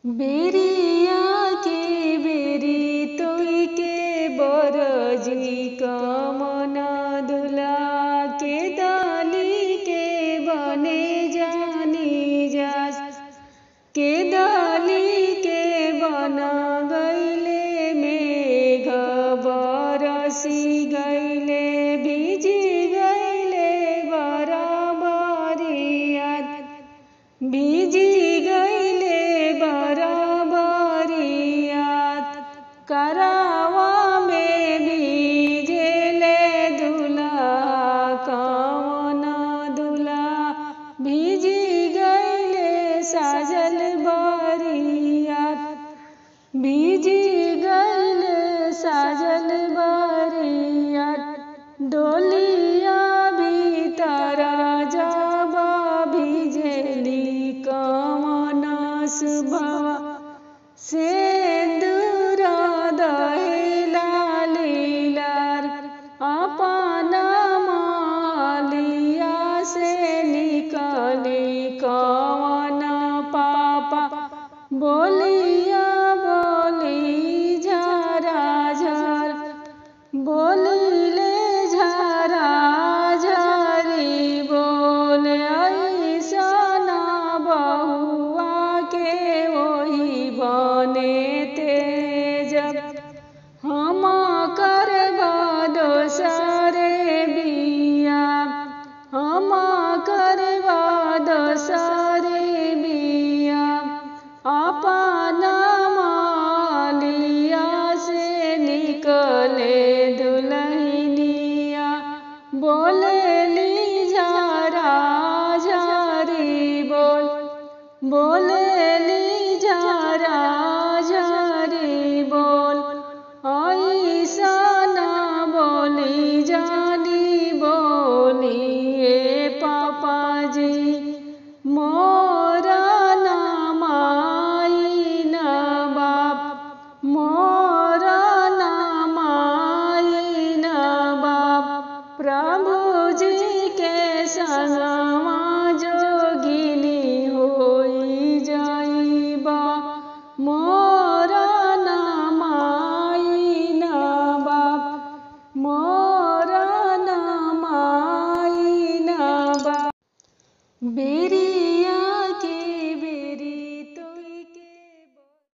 बेरिया के बेरी तोई के बरजी कमना दुला के दाली के बने जानी जास के दाली के बना गईले मेघ बरसी गईले भिजी गईले बराबरियात भिजी गईले बराबरियात करावा में भीजेले दुला कवना दुला भिजी गईले साजल बरियात भिजी गईले साजल बरियात डोलिया भीतर जाबा भिजेली कवना सुबह सेंदूरा दहिला लीलार अपना मालिया से निकली कवना पापा बोलिया बोली झरा झर बोलिले झरा झरी बोल ऐसना बहुआ के वही बने तेजब हम करबा दोसरे बिया हम करबा दोसरे बिया अपना मालिया से निकले दुल्हनिया बोलेली झरा झरी बोल बोलेली झरा झरी बोल ऐसना बोली जानी बोली ए पापा जी मोरा ना माई ना बाप मोरा ना माई ना बाप प्रभु जी के संग